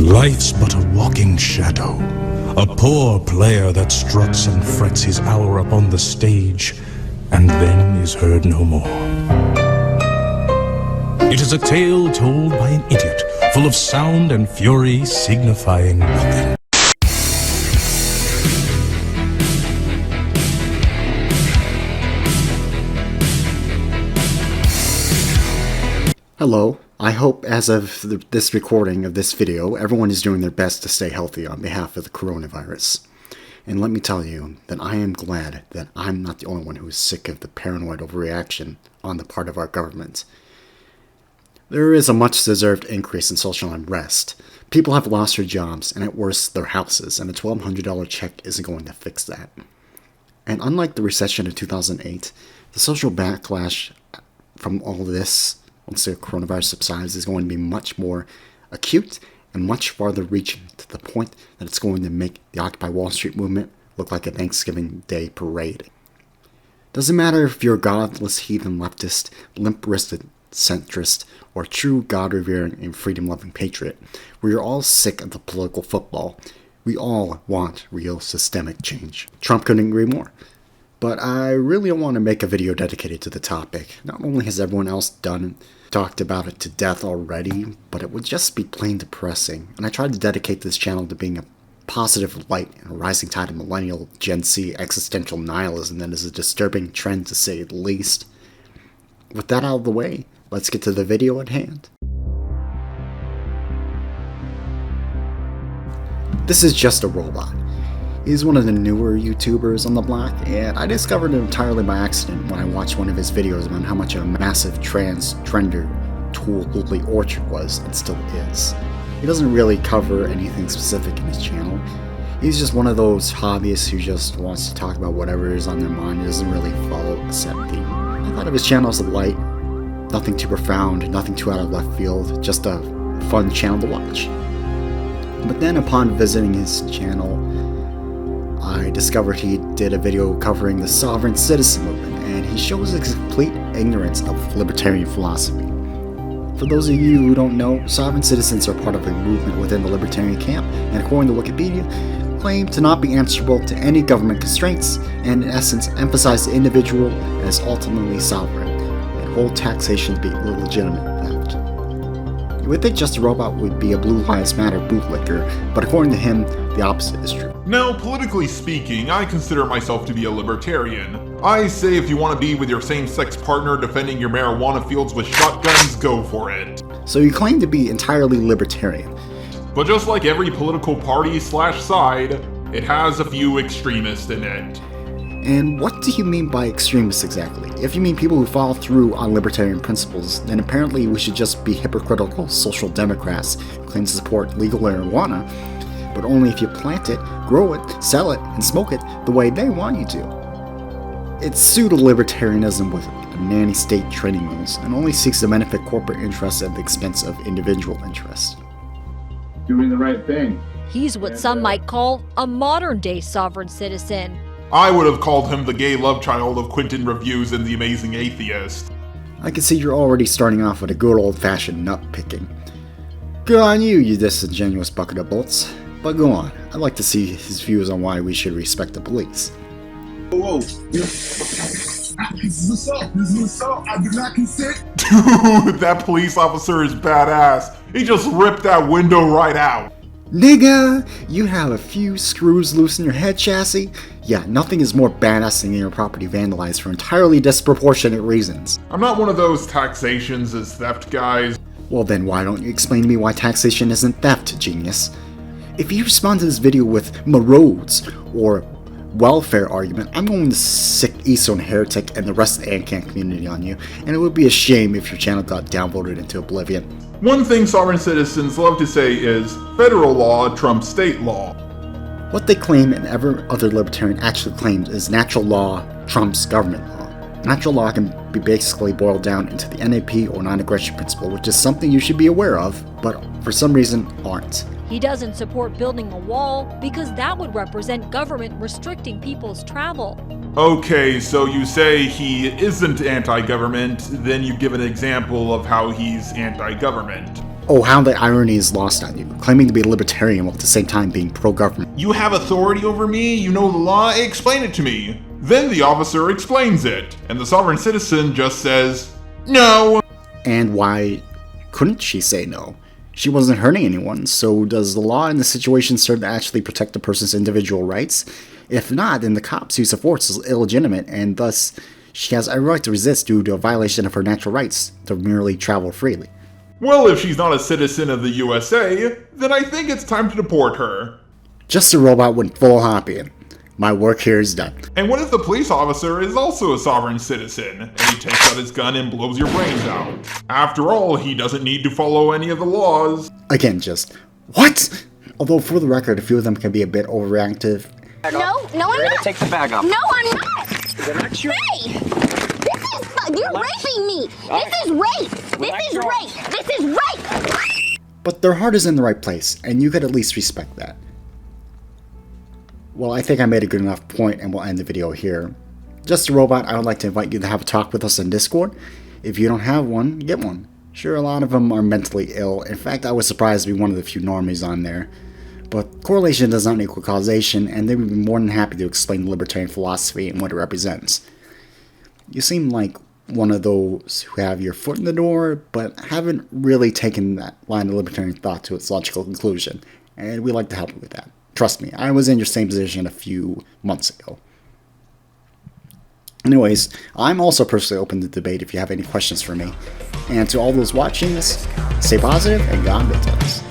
Life's but a walking shadow, a poor player that struts and frets his hour upon the stage, and then is heard no more. It is a tale told by an idiot, full of sound and fury, signifying nothing. Hello, I hope as of this recording of this video, everyone is doing their best to stay healthy on behalf of the coronavirus. And let me tell you that I am glad that I'm not the only one who is sick of the paranoid overreaction on the part of our government. There is a much-deserved increase in social unrest. People have lost their jobs, and at worst, their houses, and a $1,200 check isn't going to fix that. And unlike the recession of 2008, the social backlash from all this, once the coronavirus subsides, is going to be much more acute and much farther reaching, to the point that it's going to make the Occupy Wall Street movement look like a Thanksgiving Day parade. Doesn't matter if you're a godless heathen leftist, limp-wristed centrist, or true God-revering and freedom-loving patriot, we are all sick of the political football. We all want real systemic change. Trump couldn't agree more. But I really don't want to make a video dedicated to the topic. Not only has everyone else talked about it to death already, but it would just be plain depressing. And I tried to dedicate this channel to being a positive light in a rising tide of millennial Gen Z existential nihilism that is a disturbing trend, to say the least. With that out of the way, let's get to the video at hand. This is Just a Robot. He's one of the newer YouTubers on the block, and I discovered him entirely by accident when I watched one of his videos about how much of a massive trend-trender tool Lily Orchard was, and still is. He doesn't really cover anything specific in his channel. He's just one of those hobbyists who just wants to talk about whatever is on their mind. He doesn't really follow a set theme. I thought of his channel as light, nothing too profound, nothing too out of left field, just a fun channel to watch. But then upon visiting his channel, I discovered he did a video covering the sovereign citizen movement, and he shows a complete ignorance of libertarian philosophy. For those of you who don't know, sovereign citizens are part of a movement within the libertarian camp, and according to Wikipedia, claim to not be answerable to any government constraints, and in essence emphasize the individual as ultimately sovereign, and hold taxation to be illegitimate theft. You would think Just a Robot would be a Blue Lives Matter bootlicker, but according to him, the opposite is true. Now, politically speaking, I consider myself to be a libertarian. I say if you want to be with your same-sex partner defending your marijuana fields with shotguns, go for it. So you claim to be entirely libertarian. But just like every political party/side, it has a few extremists in it. And what do you mean by extremists exactly? If you mean people who follow through on libertarian principles, then apparently we should just be hypocritical social democrats who claim to support legal marijuana, but only if you plant it, grow it, sell it, and smoke it the way they want you to. It's pseudo-libertarianism with a nanny state training wheels, and only seeks to benefit corporate interests at the expense of individual interests. Doing the right thing. He's what some might call a modern-day sovereign citizen. I would have called him the gay love child of Quentin Reviews and The Amazing Atheist. I can see you're already starting off with a good old-fashioned nut-picking. Good on you, you disingenuous bucket of bolts. But go on, I'd like to see his views on why we should respect the police. Whoa, this is assault, I do not consent. Dude, that police officer is badass. He just ripped that window right out. Nigga, you have a few screws loose in your head chassis? Yeah, nothing is more badass than getting your property vandalized for entirely disproportionate reasons. I'm not one of those taxations is theft guys. Well then, why don't you explain to me why taxation isn't theft, genius? If you respond to this video with marauds or welfare argument, I'm going to sick Eastern Heretic and the rest of the ANCAN community on you, and it would be a shame if your channel got downvoted into oblivion. One thing sovereign citizens love to say is, federal law trumps state law. What they claim and every other libertarian actually claims is natural law trumps government law. Natural law can be basically boiled down into the NAP or non-aggression principle, which is something you should be aware of, but for some reason aren't. He doesn't support building a wall because that would represent government restricting people's travel. Okay, so you say he isn't anti-government, then you give an example of how he's anti-government. Oh, how the irony is lost on you, claiming to be a libertarian while at the same time being pro-government. You have authority over me, you know the law, explain it to me. Then the officer explains it, and the sovereign citizen just says, no. And why couldn't she say no? She wasn't hurting anyone, so does the law in the situation serve to actually protect the person's individual rights? If not, then the cop's use of force is illegitimate, and thus she has a right to resist due to a violation of her natural rights to merely travel freely. Well, if she's not a citizen of the USA, then I think it's time to deport her. Just a robot went full Hoppian. My work here is done. And what if the police officer is also a sovereign citizen, and he takes out his gun and blows your brains out? After all, he doesn't need to follow any of the laws. Again, just, what? Although, for the record, a few of them can be a bit overreactive. No, I'm not. Take the bag off. No, I'm not. Hey! You're raping me! This is rape! This is rape! This is rape! But their heart is in the right place, and you could at least respect that. Well, I think I made a good enough point, and we'll end the video here. Just a Robot, I would like to invite you to have a talk with us on Discord. If you don't have one, get one. Sure, a lot of them are mentally ill. In fact, I was surprised to be one of the few normies on there. But correlation does not equal causation, and they would be more than happy to explain the libertarian philosophy and what it represents. You seem like one of those who have your foot in the door, but haven't really taken that line of libertarian thought to its logical conclusion, and we'd like to help you with that. Trust me, I was in your same position a few months ago. Anyways, I'm also personally open to debate if you have any questions for me. And to all those watching this, stay positive and God bless us.